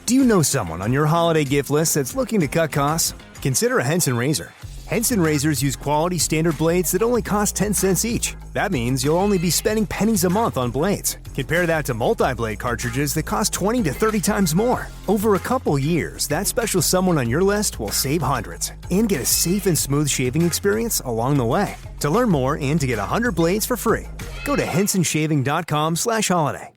Do you know someone on your holiday gift list that's looking to cut costs? Consider a Henson razor. Henson razors use quality standard blades that only cost 10 cents each. That means you'll only be spending pennies a month on blades. Compare that to multi-blade cartridges that cost 20 to 30 times more. Over a couple years, that special someone on your list will save hundreds and get a safe and smooth shaving experience along the way. To learn more and to get 100 blades for free, go to hensonshaving.com/holiday.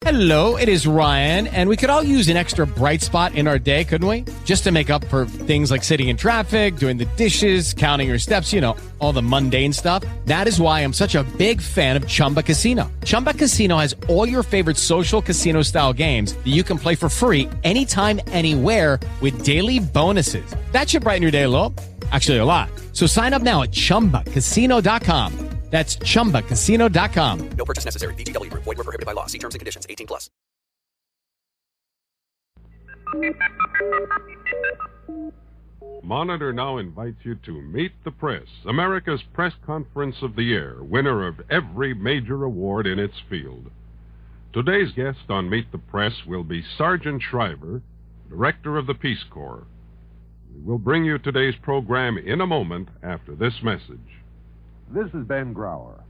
Hello, it is Ryan, and we could all use an extra bright spot in our day, couldn't we? Just to make up for things like sitting in traffic, doing the dishes, counting your steps, you know, all the mundane stuff. That is why I'm such a big fan of Chumba Casino. Chumba Casino has all your favorite social casino-style games that you can play for free anytime, anywhere with daily bonuses. That should brighten your day a little. Actually, a lot. So sign up now at ChumbaCasino.com. That's ChumbaCasino.com. No purchase necessary. VGW Group. Void where prohibited by law. See terms and conditions. 18+. Monitor now invites you to Meet the Press, America's press conference of the year, winner of every major award in its field. Today's guest on Meet the Press will be Sergeant Shriver, Director of the Peace Corps. We will bring you today's program in a moment after this message. This is Ben Grauer.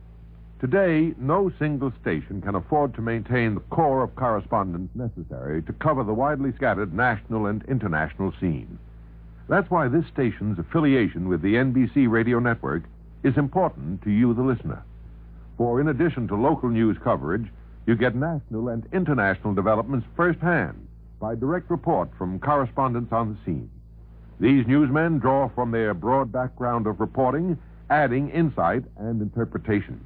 Today, no single station can afford to maintain the core of correspondence necessary to cover the widely scattered national and international scene. That's why this station's affiliation with the NBC radio network is important to you, the listener. For in addition to local news coverage, you get national and international developments firsthand by direct report from correspondents on the scene. These newsmen draw from their broad background of reporting, adding insight and interpretation.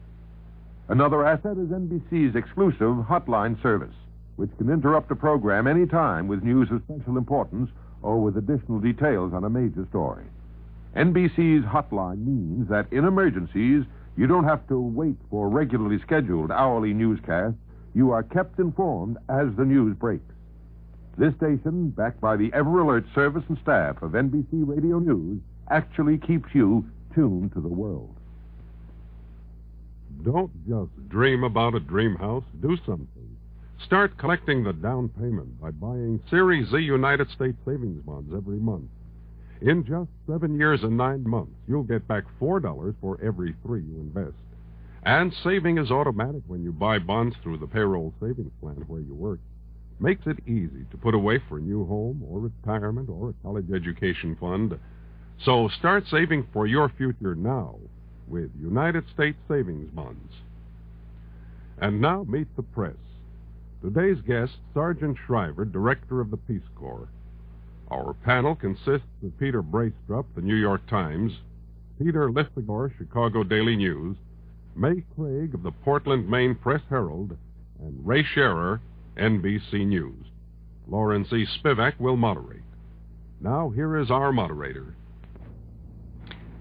Another asset is NBC's exclusive hotline service, which can interrupt a program any time with news of special importance or with additional details on a major story. NBC's hotline means that in emergencies, you don't have to wait for regularly scheduled hourly newscasts. You are kept informed as the news breaks. This station, backed by the ever-alert service and staff of NBC Radio News, actually keeps you tuned to the world. Don't just dream about a dream house. Do something. Start collecting the down payment by buying Series Z United States savings bonds every month. In just 7 years and 9 months, you'll get back $4 for every $3 you invest. And saving is automatic when you buy bonds through the payroll savings plan where you work. Makes it easy to put away for a new home or retirement or a college education fund. So start saving for your future now with United States savings bonds. And now meet the press. Today's guest, Sergeant Shriver, Director of the Peace Corps. Our panel consists of Peter Braestrup, the New York Times, Peter Lisagor, Chicago Daily News, May Craig of the Portland, Maine Press Herald, and Ray Scherer, NBC News. Lawrence E. Spivak will moderate. Now here is our moderator.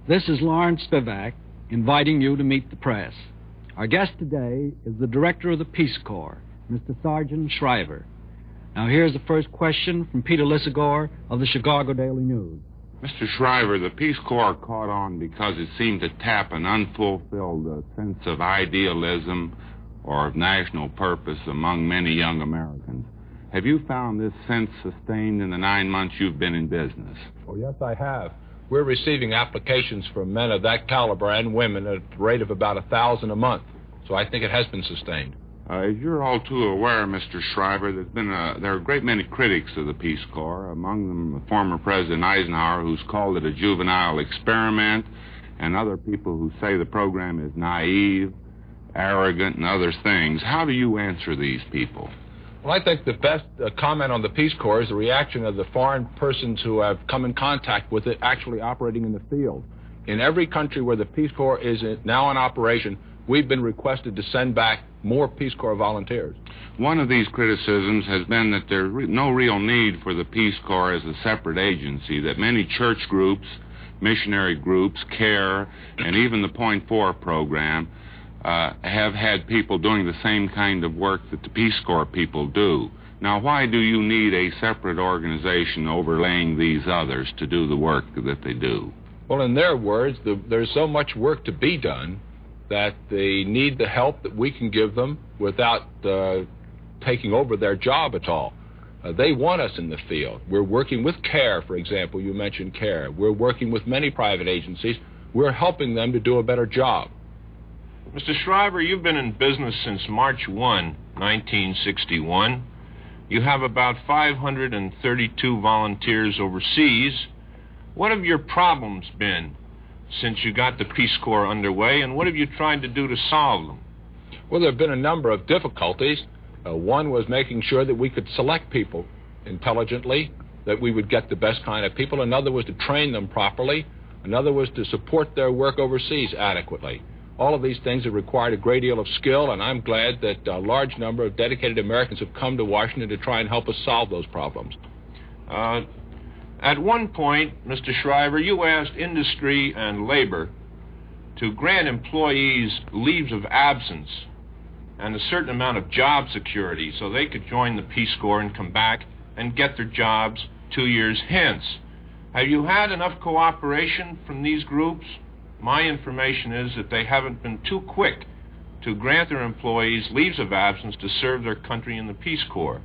This is Lawrence Spivak, inviting you to meet the press. Our guest today is the Director of the Peace Corps, Mr. Sergeant Shriver. Now here's the first question from Peter Lisagor of the Chicago Daily News. Mr. Shriver, the Peace Corps caught on because it seemed to tap an unfulfilled sense of idealism or of national purpose among many young Americans. Have you found this sense sustained in the 9 months you've been in business? Oh, yes, I have. We're receiving applications from men of that caliber and women at the rate of about 1,000 a month. So I think it has been sustained. As you're all too aware, Mr. Shriver, there are a great many critics of the Peace Corps, among them former President Eisenhower, who's called it a juvenile experiment, and other people who say the program is naive, arrogant, and other things. How do you answer these people? Well, I think the best comment on the Peace Corps is the reaction of the foreign persons who have come in contact with it actually operating in the field. In every country where the Peace Corps is now in operation, we've been requested to send back more Peace Corps volunteers. One of these criticisms has been that there's no real need for the Peace Corps as a separate agency, that many church groups, missionary groups, CARE, and even the Point 4 program have had people doing the same kind of work that the Peace Corps people do. Now, why do you need a separate organization overlaying these others to do the work that they do? Well, in their words, there's so much work to be done that they need the help that we can give them without taking over their job at all. They want us in the field. We're working with CARE, for example. You mentioned CARE. We're working with many private agencies. We're helping them to do a better job. Mr. Shriver, you've been in business since March 1, 1961. You have about 532 volunteers overseas. What have your problems been since you got the Peace Corps underway, and what have you tried to do to solve them? Well, there have been a number of difficulties. One was making sure that we could select people intelligently, that we would get the best kind of people. Another was to train them properly. Another was to support their work overseas adequately. All of these things have required a great deal of skill, and I'm glad that a large number of dedicated Americans have come to Washington to try and help us solve those problems. At one point, Mr. Shriver, you asked industry and labor to grant employees leaves of absence and a certain amount of job security so they could join the Peace Corps and come back and get their jobs 2 years hence. Have you had enough cooperation from these groups? My information is that they haven't been too quick to grant their employees leaves of absence to serve their country in the Peace Corps.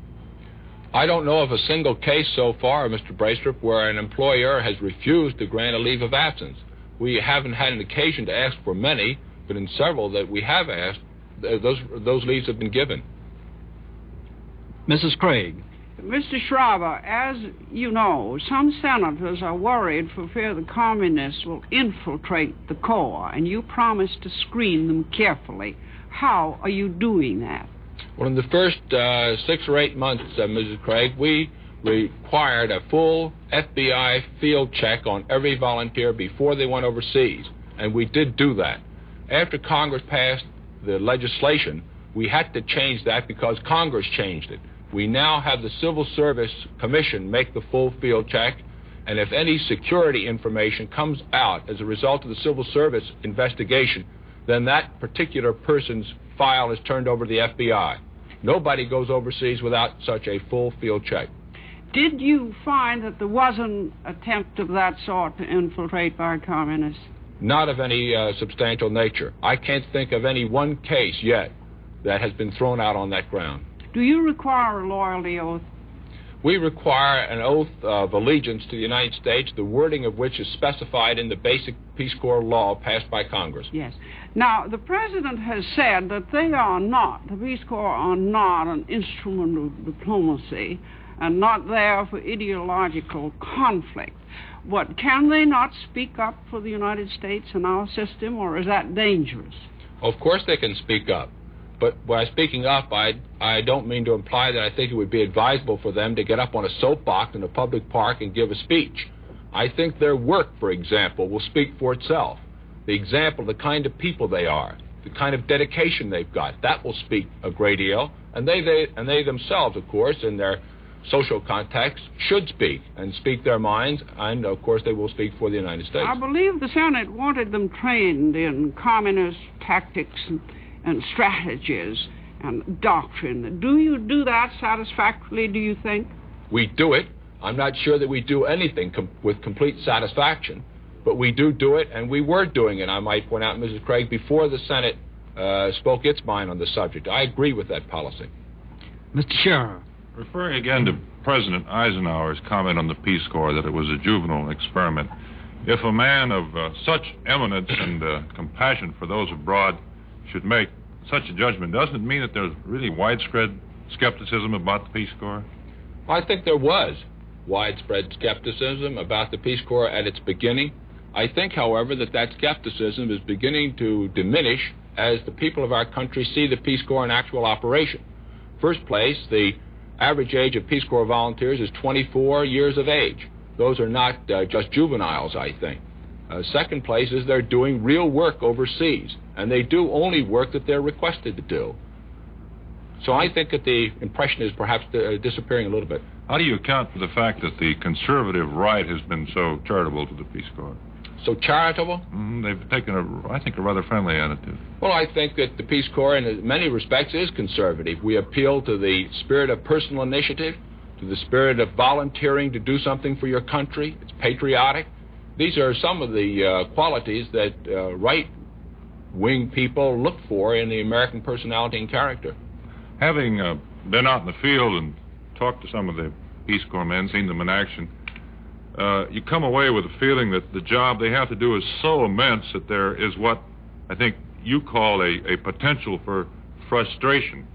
I don't know of a single case so far, Mr. Braestrup, where an employer has refused to grant a leave of absence. We haven't had an occasion to ask for many, but in several that we have asked, those leaves have been given. Mrs. Craig. Mr. Shriver, as you know, some senators are worried for fear the communists will infiltrate the Corps, and you promised to screen them carefully. How are you doing that? Well, in the first 6 or 8 months, Mrs. Craig, we required a full FBI field check on every volunteer before they went overseas, and we did do that. After Congress passed the legislation, we had to change that because Congress changed it. We now have the Civil Service Commission make the full field check, and if any security information comes out as a result of the Civil Service investigation, then that particular person's file is turned over to the FBI. Nobody goes overseas without such a full field check. Did you find that there was an attempt of that sort to infiltrate by communists? Not of any substantial nature. I can't think of any one case yet that has been thrown out on that ground. Do you require a loyalty oath? We require an oath of allegiance to the United States, the wording of which is specified in the basic Peace Corps law passed by Congress. Yes. Now, the President has said that the Peace Corps are not an instrument of diplomacy and not there for ideological conflict. But can they not speak up for the United States and our system, or is that dangerous? Of course they can speak up. But by speaking up, I don't mean to imply that I think it would be advisable for them to get up on a soapbox in a public park and give a speech. I think their work, for example, will speak for itself. The example, the kind of people they are, the kind of dedication they've got, that will speak a great deal. And they themselves, of course, in their social contacts, should speak and speak their minds, and, of course, they will speak for the United States. I believe the Senate wanted them trained in communist tactics and strategies and doctrine. Do you do that satisfactorily, do you think? We do it. I'm not sure that we do anything with complete satisfaction, but we do it, and we were doing it, I might point out, Mrs. Craig, before the Senate spoke its mind on the subject. I agree with that policy. Mr. Scherer. Referring again to President Eisenhower's comment on the Peace Corps that it was a juvenile experiment, if a man of such eminence and compassion for those abroad should make such a judgment, doesn't it mean that there's really widespread skepticism about the Peace Corps? I think there was widespread skepticism about the Peace Corps at its beginning. I think, however, that skepticism is beginning to diminish as the people of our country see the Peace Corps in actual operation. First place, the average age of Peace Corps volunteers is 24 years of age. Those are not just juveniles, I think. Second place is they're doing real work overseas, and they do only work that they're requested to do. So I think that the impression is perhaps disappearing a little bit. How do you account for the fact that the conservative right has been so charitable to the Peace Corps? So charitable? They've taken, a rather friendly attitude. Well, I think that the Peace Corps, in many respects, is conservative. We appeal to the spirit of personal initiative, to the spirit of volunteering to do something for your country. It's patriotic. These are some of the qualities that right-wing people look for in the American personality and character. Having been out in the field and talked to some of the Peace Corps men, seen them in action, you come away with a feeling that the job they have to do is so immense that there is what I think you call a potential for frustration.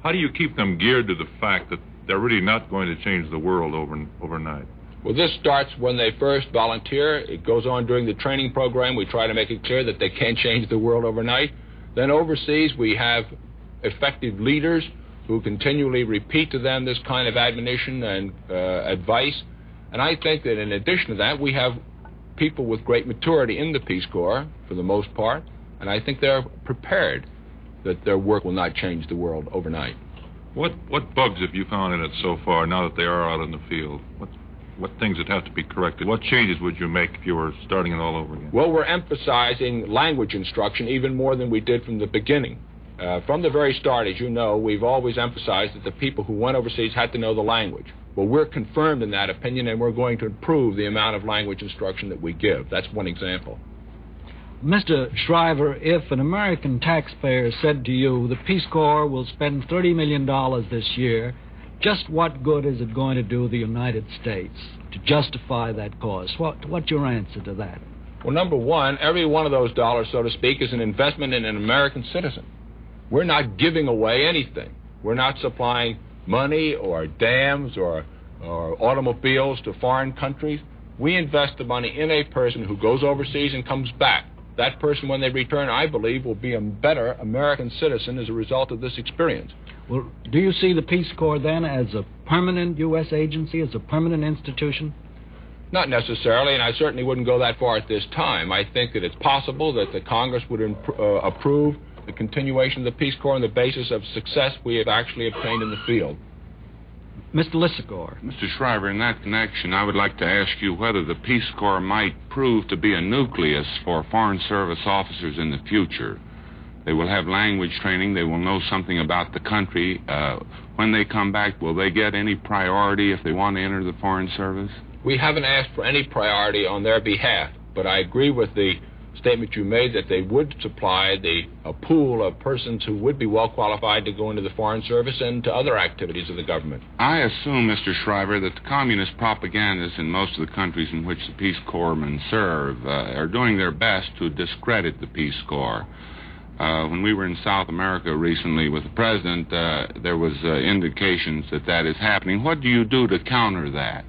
How do you keep them geared to the fact that they're really not going to change the world overnight? Well, this starts when they first volunteer. It goes on during the training program. We try to make it clear that they can't change the world overnight. Then overseas, we have effective leaders who continually repeat to them this kind of admonition and advice. And I think that in addition to that, we have people with great maturity in the Peace Corps, for the most part, and I think they're prepared that their work will not change the world overnight. What bugs have you found in it so far, now that they are out in the field? What things that have to be corrected? What changes would you make if you were starting it all over again? Well, we're emphasizing language instruction even more than we did from the beginning. From the very start, as you know, we've always emphasized that the people who went overseas had to know the language. Well, we're confirmed in that opinion, and we're going to improve the amount of language instruction that we give. That's one example. Mr. Shriver, if an American taxpayer said to you, the Peace Corps will spend $30 million this year, just what good is it going to do the United States to justify that cost? What's your answer to that? Well, number one, every one of those dollars, so to speak, is an investment in an American citizen. We're not giving away anything. We're not supplying money or dams or automobiles to foreign countries. We invest the money in a person who goes overseas and comes back. That person, when they return, I believe, will be a better American citizen as a result of this experience. Well, do you see the Peace Corps then as a permanent U.S. agency, as a permanent institution? Not necessarily, and I certainly wouldn't go that far at this time. I think that it's possible that the Congress would approve the continuation of the Peace Corps on the basis of success we have actually obtained in the field. Mr. Lissagore. Mr. Shriver, in that connection, I would like to ask you whether the Peace Corps might prove to be a nucleus for Foreign Service officers in the future. They will have language training. They will know something about the country. When they come back, will they get any priority if they want to enter the Foreign Service? We haven't asked for any priority on their behalf, but I agree with the statement you made that they would supply a pool of persons who would be well qualified to go into the Foreign Service and to other activities of the government. I assume, Mr. Shriver, that the communist propagandists in most of the countries in which the Peace Corpsmen serve are doing their best to discredit the Peace Corps. When we were in South America recently with the President, there was indications that that is happening. What do you do to counter that?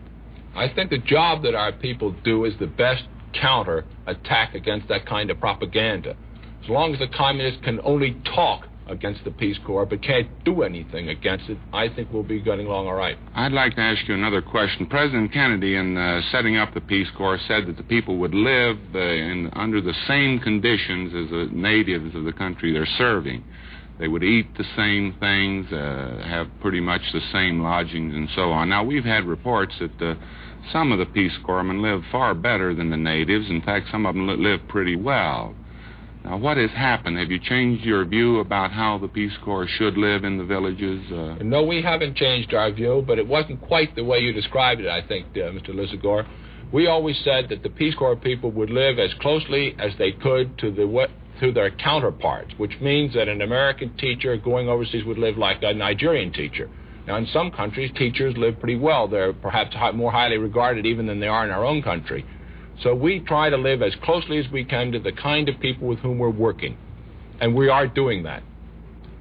I think the job that our people do is the best counter-attack against that kind of propaganda. As long as the communists can only talk against the Peace Corps but can't do anything against it, I think we'll be getting along all right. I'd like to ask you another question. President Kennedy, in setting up the Peace Corps, said that the people would live under the same conditions as the natives of the country they're serving. They would eat the same things, have pretty much the same lodgings, and so on. Now, we've had reports that some of the Peace Corpsmen live far better than the natives. In fact, some of them live pretty well. Now, what has happened? Have you changed your view about how the Peace Corps should live in the villages? No, we haven't changed our view, but it wasn't quite the way you described it, I think, Mr. Lissagore. We always said that the Peace Corps people would live as closely as they could to their counterparts, which means that an American teacher going overseas would live like a Nigerian teacher. Now, in some countries, teachers live pretty well. They're perhaps more highly regarded even than they are in our own country. So we try to live as closely as we can to the kind of people with whom we're working, and we are doing that.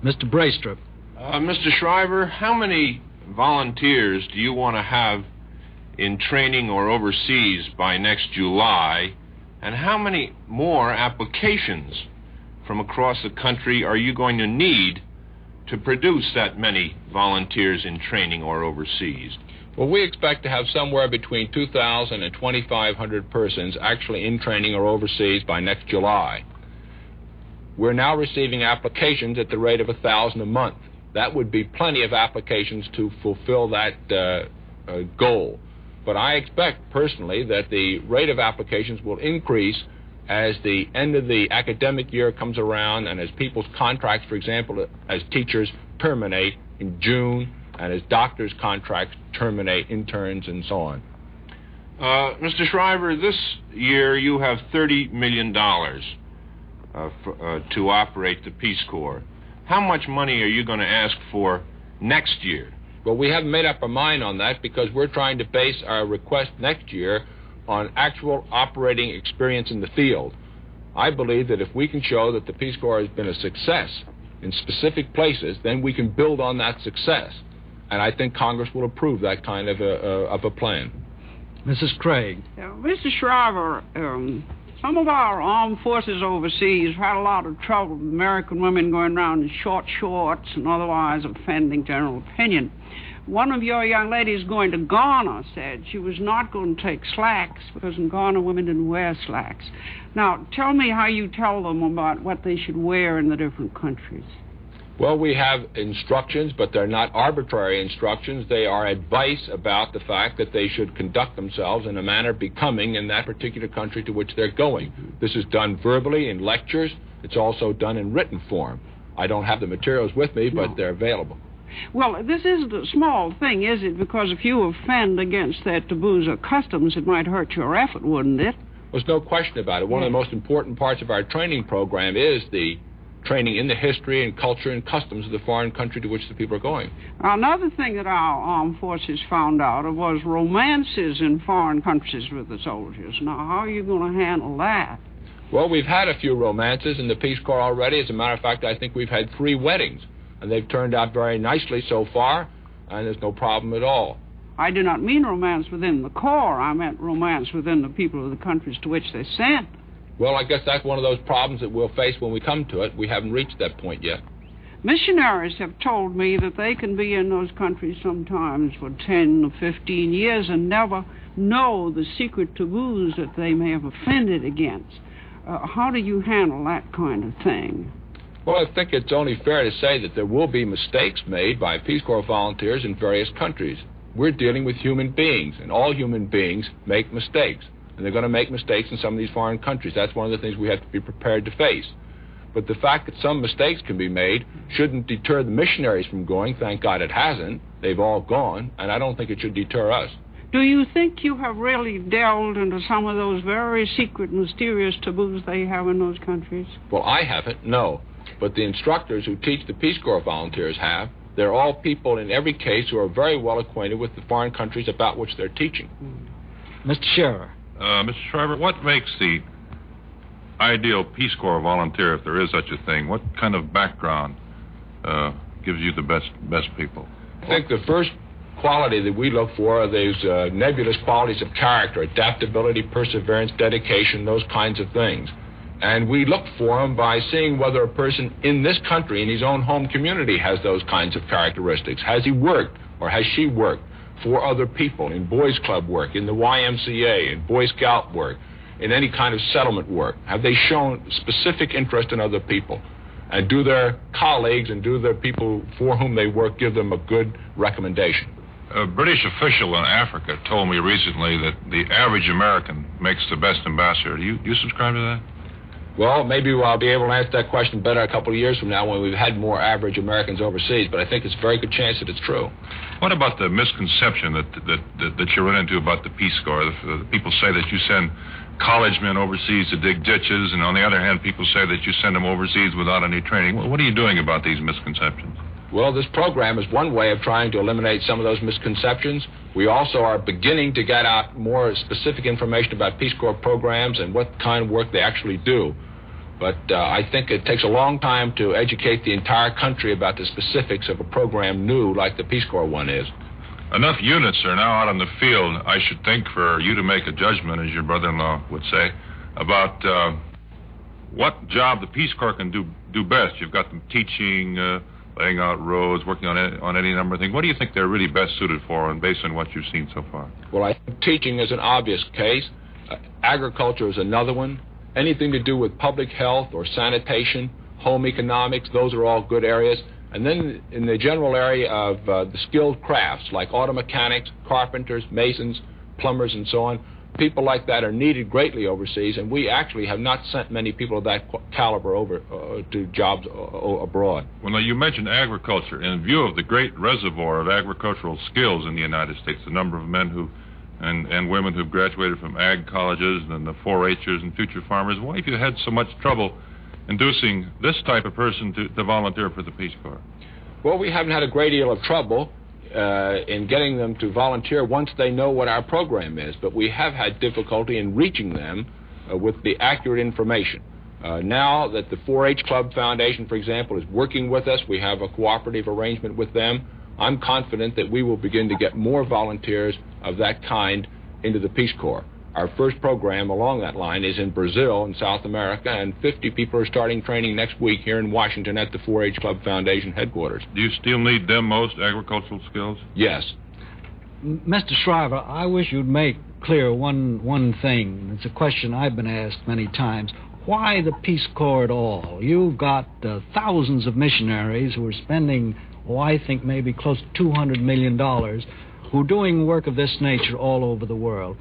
Mr. Braystrup. Mr. Shriver, how many volunteers do you want to have in training or overseas by next July, and how many more applications from across the country are you going to need to produce that many volunteers in training or overseas? Well, we expect to have somewhere between 2,000 and 2,500 persons actually in training or overseas by next July. We're now receiving applications at the rate of 1,000 a month. That would be plenty of applications to fulfill that goal. But I expect, personally, that the rate of applications will increase as the end of the academic year comes around and as people's contracts, for example, as teachers terminate in June and as doctors' contracts terminate, interns, and so on. Mr. Shriver, this year you have $30 million to operate the Peace Corps. How much money are you going to ask for next year Well, we haven't made up our mind on that because we're trying to base our request next year on actual operating experience in the field. I believe that if we can show that the Peace Corps has been a success in specific places, then we can build on that success. And I think Congress will approve that kind of a plan. Mrs. Craig. Mr. Shriver, some of our armed forces overseas had a lot of trouble with American women going around in short shorts and otherwise offending general opinion. One of your young ladies going to Ghana said she was not going to take slacks because in Ghana women didn't wear slacks. Now, tell me how you tell them about what they should wear in the different countries. Well, we have instructions, but they're not arbitrary instructions. They are advice about the fact that they should conduct themselves in a manner becoming in that particular country to which they're going. This is done verbally in lectures. It's also done in written form. I don't have the materials with me, but they're available. Well, this isn't a small thing, is it? Because if you offend against their taboos or customs, it might hurt your effort, wouldn't it? There's no question about it. One of the most important parts of our training program is the training in the history and culture and customs of the foreign country to which the people are going. Another thing that our armed forces found out was romances in foreign countries with the soldiers. Now, how are you going to handle that? Well, we've had a few romances in the Peace Corps already. As a matter of fact, I think we've had 3 weddings, and they've turned out very nicely so far, and there's no problem at all. I do not mean romance within the Corps. I meant romance within the people of the countries to which they sent. Well, I guess that's one of those problems that we'll face when we come to it. We haven't reached that point yet. Missionaries have told me that they can be in those countries sometimes for 10 or 15 years and never know the secret taboos that they may have offended against. How do you handle that kind of thing? Well, I think it's only fair to say that there will be mistakes made by Peace Corps volunteers in various countries. We're dealing with human beings, and all human beings make mistakes. And they're going to make mistakes in some of these foreign countries. That's one of the things we have to be prepared to face. But the fact that some mistakes can be made shouldn't deter the missionaries from going. Thank God it hasn't. They've all gone, and I don't think it should deter us. Do you think you have really delved into some of those very secret, mysterious taboos they have in those countries? Well, I haven't, no. But the instructors who teach the Peace Corps volunteers have. They're all people in every case who are very well acquainted with the foreign countries about which they're teaching. Mr. Scherer. Mr. Shriver, what makes the ideal Peace Corps volunteer, if there is such a thing? What kind of background gives you the best people? I think the first quality that we look for are those nebulous qualities of character, adaptability, perseverance, dedication, those kinds of things. And we look for them by seeing whether a person in this country, in his own home community, has those kinds of characteristics. Has he worked or has she worked for other people in boys' club work, in the YMCA, in Boy Scout work, in any kind of settlement work? Have they shown specific interest in other people? And do their colleagues and do their people for whom they work give them a good recommendation? A British official in Africa told me recently that the average American makes the best ambassador. Do you subscribe to that? Well, maybe I'll be able to answer that question better a couple of years from now when we've had more average Americans overseas, but I think it's a very good chance that it's true. What about the misconception that you run into about the Peace Corps? The people say that you send college men overseas to dig ditches, and on the other hand, people say that you send them overseas without any training. What are you doing about these misconceptions? Well, this program is one way of trying to eliminate some of those misconceptions. We also are beginning to get out more specific information about Peace Corps programs and what kind of work they actually do. But I think it takes a long time to educate the entire country about the specifics of a program new like the Peace Corps one is. Enough units are now out on the field, I should think, for you to make a judgment, as your brother-in-law would say, about what job the Peace Corps can do best. You've got them teaching, laying out roads, working on any number of things. What do you think they're really best suited for, and based on what you've seen so far? Well, I think teaching is an obvious case. Agriculture is another one. Anything to do with public health or sanitation, home economics, those are all good areas. And then in the general area of the skilled crafts, like auto mechanics, carpenters, masons, plumbers, and so on, people like that are needed greatly overseas, and we actually have not sent many people of that caliber over to jobs abroad. Well, now, you mentioned agriculture. In view of the great reservoir of agricultural skills in the United States, the number of men who and women who've graduated from ag colleges and the 4-H'ers and future farmers, why have you had so much trouble inducing this type of person to volunteer for the Peace Corps? Well, we haven't had a great deal of trouble. in getting them to volunteer once they know what our program is, but we have had difficulty in reaching them with the accurate information. Now that the 4-H Club Foundation, for example, is working with us, we have a cooperative arrangement with them, I'm confident that we will begin to get more volunteers of that kind into the Peace Corps. Our first program along that line is in Brazil in South America, and 50 people are starting training next week here in Washington at the 4-H Club Foundation headquarters. Do you still need them most, agricultural skills? Yes. Mr. Shriver, I wish you'd make clear one thing. It's a question I've been asked many times. Why the Peace Corps at all? You've got thousands of missionaries who are spending, I think maybe close to $200 million, who are doing work of this nature all over the world.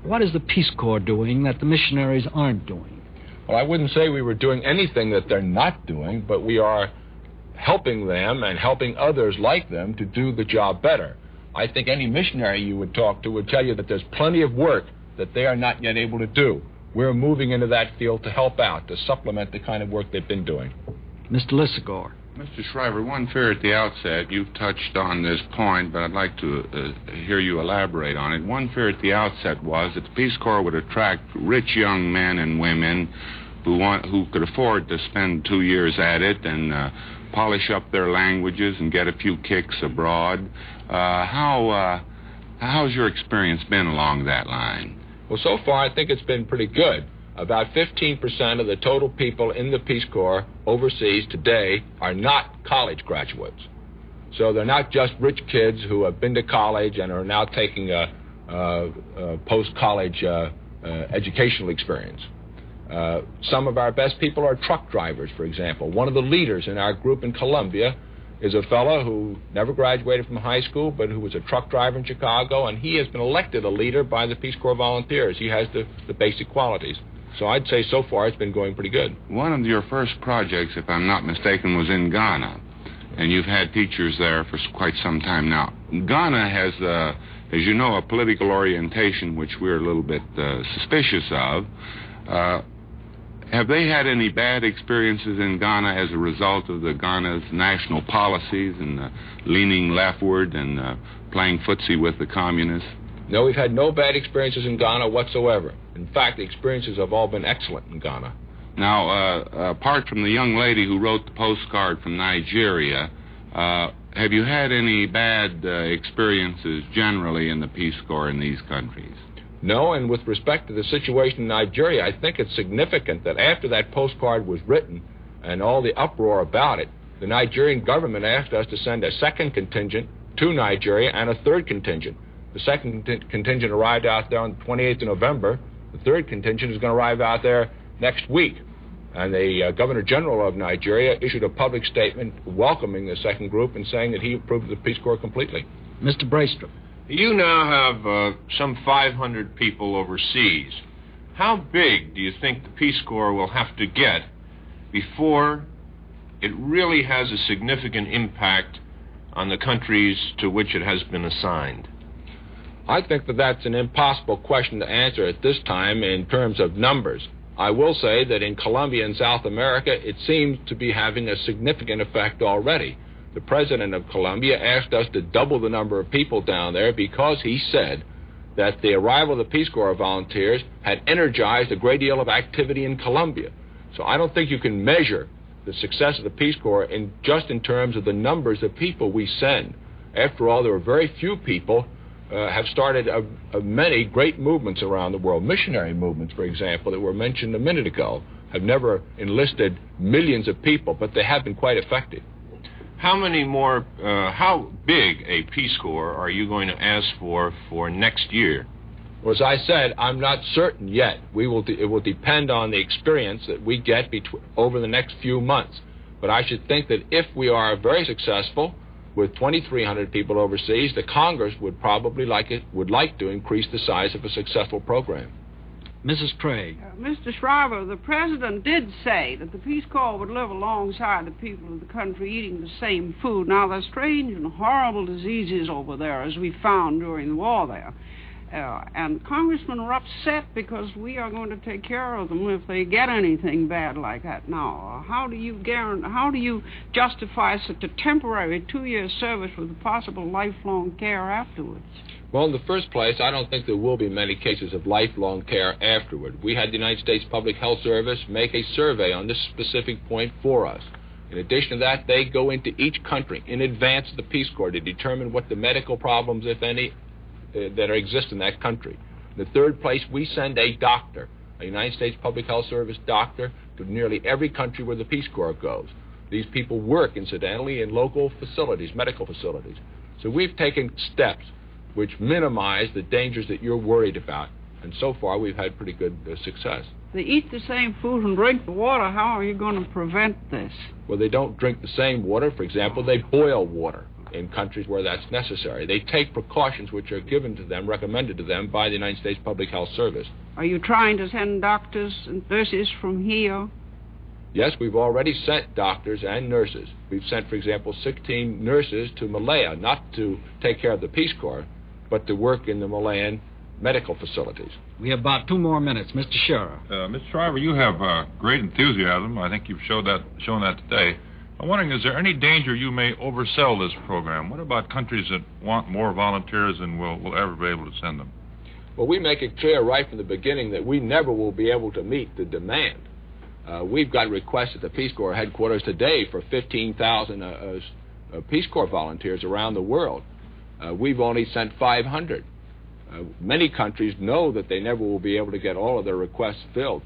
What is the Peace Corps doing that the missionaries aren't doing? Well, I wouldn't say we were doing anything that they're not doing, but we are helping them and helping others like them to do the job better. I think any missionary you would talk to would tell you that there's plenty of work that they are not yet able to do. We're moving into that field to help out, to supplement the kind of work they've been doing. Mr. Lissagore. Mr. Shriver, one fear at the outset, you've touched on this point, but I'd like to hear you elaborate on it. One fear at the outset was that the Peace Corps would attract rich young men and women who could afford to spend 2 years at it and polish up their languages and get a few kicks abroad. How's your experience been along that line? Well, so far I think it's been pretty good. About 15% of the total people in the Peace Corps overseas today are not college graduates. So they're not just rich kids who have been to college and are now taking a post-college educational experience. Some of our best people are truck drivers, for example. One of the leaders in our group in Columbia is a fellow who never graduated from high school, but who was a truck driver in Chicago, and he has been elected a leader by the Peace Corps volunteers. He has the basic qualities. So I'd say so far it's been going pretty good. One of your first projects, if I'm not mistaken, was in Ghana, and you've had teachers there for quite some time now. Ghana has, as you know, a political orientation which we're a little bit suspicious of. Have they had any bad experiences in Ghana as a result of Ghana's national policies and leaning leftward and playing footsie with the communists? No, we've had no bad experiences in Ghana whatsoever. In fact, the experiences have all been excellent in Ghana. Now, apart from the young lady who wrote the postcard from Nigeria, have you had any bad experiences generally in the Peace Corps in these countries? No, and with respect to the situation in Nigeria, I think it's significant that after that postcard was written and all the uproar about it, the Nigerian government asked us to send a second contingent to Nigeria and a third contingent. The second contingent arrived out there on the 28th of November. The third contingent is going to arrive out there next week. And the Governor General of Nigeria issued a public statement welcoming the second group and saying that he approved of the Peace Corps completely. Mr. Braestrup. You now have some 500 people overseas. How big do you think the Peace Corps will have to get before it really has a significant impact on the countries to which it has been assigned? I think that that's an impossible question to answer at this time in terms of numbers. I will say that in Colombia and South America, it seems to be having a significant effect already. The president of Colombia asked us to double the number of people down there because he said that the arrival of the Peace Corps volunteers had energized a great deal of activity in Colombia. So I don't think you can measure the success of the Peace Corps just in terms of the numbers of people we send. After all, there are very few people have started many great movements around the world. Missionary movements, for example, that were mentioned a minute ago, have never enlisted millions of people, but they have been quite effective. How big a Peace Corps are you going to ask for next year? Well, as I said, I'm not certain yet. It will depend on the experience that we get over the next few months. But I should think that if we are very successful with 2,300 people overseas, the Congress would probably like to increase the size of a successful program. Mrs. Craig. Mr. Shriver, the president did say that the Peace Corps would live alongside the people of the country eating the same food. Now, there's strange and horrible diseases over there, as we found during the war there. And congressmen are upset because we are going to take care of them if they get anything bad like that. Now, how do you justify such a temporary 2-year service with possible lifelong care afterwards? Well, in the first place, I don't think there will be many cases of lifelong care afterward. We had the United States Public Health Service make a survey on this specific point for us. In addition to that, they go into each country in advance of the Peace Corps to determine what the medical problems, if any, that exist in that country. In the third place, we send a doctor, a United States Public Health Service doctor, to nearly every country where the Peace Corps goes. These people work, incidentally, in local facilities, medical facilities. So we've taken steps which minimize the dangers that you're worried about. And so far, we've had pretty good success. They eat the same food and drink the water. How are you going to prevent this? Well, they don't drink the same water. For example, they boil water in countries where that's necessary. They take precautions which are given to them, recommended to them by the United States Public Health Service. Are you trying to send doctors and nurses from here? Yes, we've already sent doctors and nurses. We've sent, for example, 16 nurses to Malaya, not to take care of the Peace Corps, but to work in the Malayan medical facilities. We have about 2 more minutes. Mr. Scherer. Mr. Shriver, you have great enthusiasm. I think you've shown that today. I'm wondering, is there any danger you may oversell this program? What about countries that want more volunteers and will ever be able to send them? Well, we make it clear right from the beginning that we never will be able to meet the demand. We've got requests at the Peace Corps headquarters today for 15,000 Peace Corps volunteers around the world. We've only sent 500. Many countries know that they never will be able to get all of their requests filled.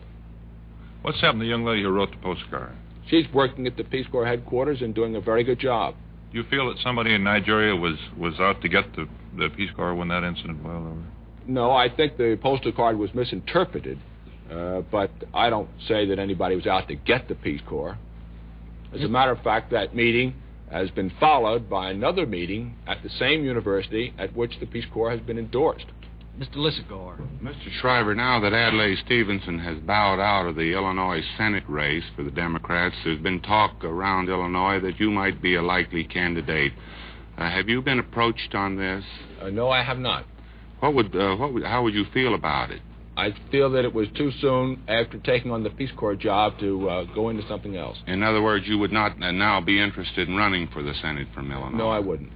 What's happened to the young lady who wrote the postcard? She's working at the Peace Corps headquarters and doing a very good job. Do you feel that somebody in Nigeria was out to get the Peace Corps when that incident boiled over? No, I think the postal card was misinterpreted, but I don't say that anybody was out to get the Peace Corps. As a matter of fact, that meeting has been followed by another meeting at the same university at which the Peace Corps has been endorsed. Mr. Lissagore. Mr. Shriver, now that Adlai Stevenson has bowed out of the Illinois Senate race for the Democrats, there's been talk around Illinois that you might be a likely candidate. Have you been approached on this? No, I have not. How would you feel about it? I feel that it was too soon after taking on the Peace Corps job to go into something else. In other words, you would not now be interested in running for the Senate from Illinois? No, I wouldn't.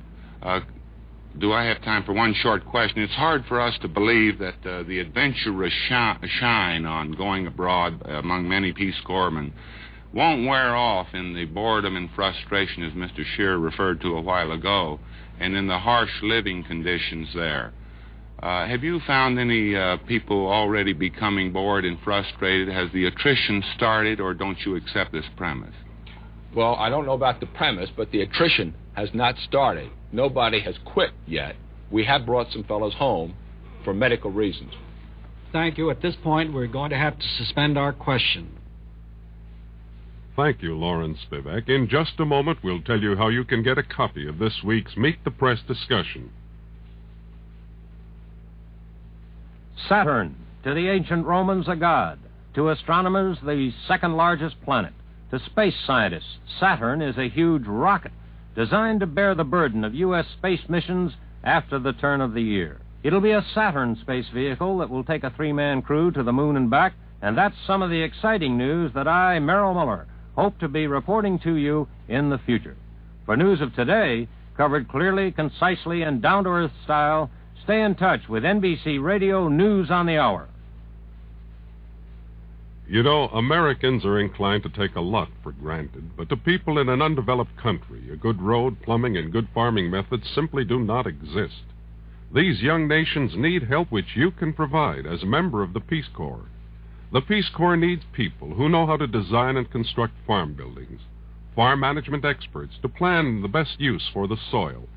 Do I have time for one short question? It's hard for us to believe that the adventurous shine on going abroad among many Peace Corpsmen won't wear off in the boredom and frustration, as Mr. Scheer referred to a while ago, and in the harsh living conditions there. Have you found any people already becoming bored and frustrated? Has the attrition started, or don't you accept this premise? Well, I don't know about the premise, but the attrition has not started. Nobody has quit yet. We have brought some fellows home for medical reasons. Thank you. At this point, we're going to have to suspend our question. Thank you, Lawrence Spivak. In just a moment, we'll tell you how you can get a copy of this week's Meet the Press discussion. Saturn, to the ancient Romans, a god. To astronomers, the second largest planet. To space scientists, Saturn is a huge rocket designed to bear the burden of U.S. space missions after the turn of the year. It'll be a Saturn space vehicle that will take a 3-man crew to the moon and back, and that's some of the exciting news that I, Merrill Miller, hope to be reporting to you in the future. For news of today, covered clearly, concisely, and down-to-earth style, stay in touch with NBC Radio News on the Hour. You know, Americans are inclined to take a lot for granted, but to people in an undeveloped country, a good road, plumbing, and good farming methods simply do not exist. These young nations need help which you can provide as a member of the Peace Corps. The Peace Corps needs people who know how to design and construct farm buildings, farm management experts to plan the best use for the soil,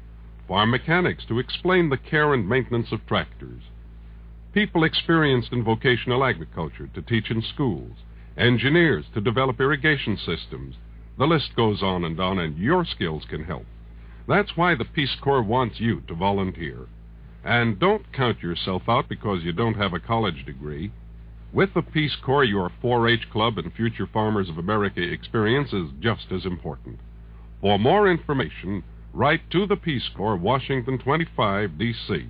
farm mechanics to explain the care and maintenance of tractors, people experienced in vocational agriculture to teach in schools, engineers to develop irrigation systems. The list goes on, and your skills can help. That's why the Peace Corps wants you to volunteer. And don't count yourself out because you don't have a college degree. With the Peace Corps, your 4-H Club and Future Farmers of America experience is just as important. For more information, write to the Peace Corps, Washington 25, D.C.,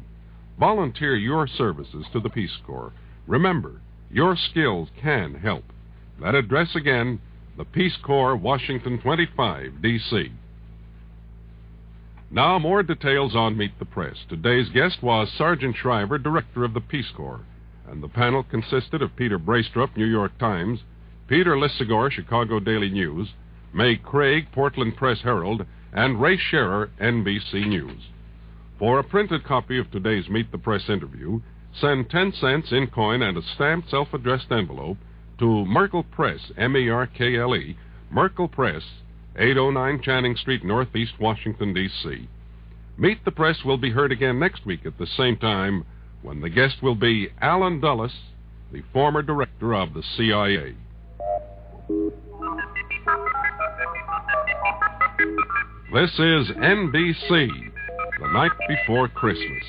Volunteer your services to the Peace Corps. Remember, your skills can help. That address again, the Peace Corps, Washington 25, D.C. Now, more details on Meet the Press. Today's guest was Sergeant Shriver, Director of the Peace Corps, and the panel consisted of Peter Braystrup, New York Times, Peter Lissagor, Chicago Daily News, May Craig, Portland Press Herald, and Ray Scherer, NBC News. For a printed copy of today's Meet the Press interview, send 10 cents in coin and a stamped self-addressed envelope to Merkle Press, M-E-R-K-L-E, Merkle Press, 809 Channing Street, Northeast Washington, D.C. Meet the Press will be heard again next week at the same time, when the guest will be Alan Dulles, the former director of the CIA. This is NBC, the night before Christmas.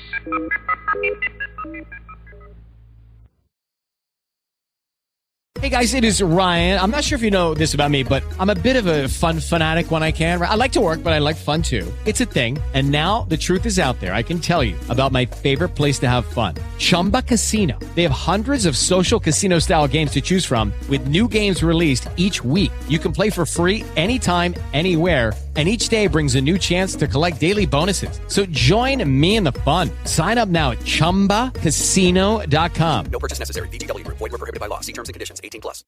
Hey guys, it is Ryan. I'm not sure if you know this about me, but I'm a bit of a fun fanatic when I can. I like to work, but I like fun too. It's a thing. And now the truth is out there. I can tell you about my favorite place to have fun. Chumba Casino. They have hundreds of social casino style games to choose from with new games released each week. You can play for free anytime, anywhere. And each day brings a new chance to collect daily bonuses. So join me in the fun. Sign up now at ChumbaCasino.com. No purchase necessary. VGW Group. Void where prohibited by law. See terms and conditions. 18+.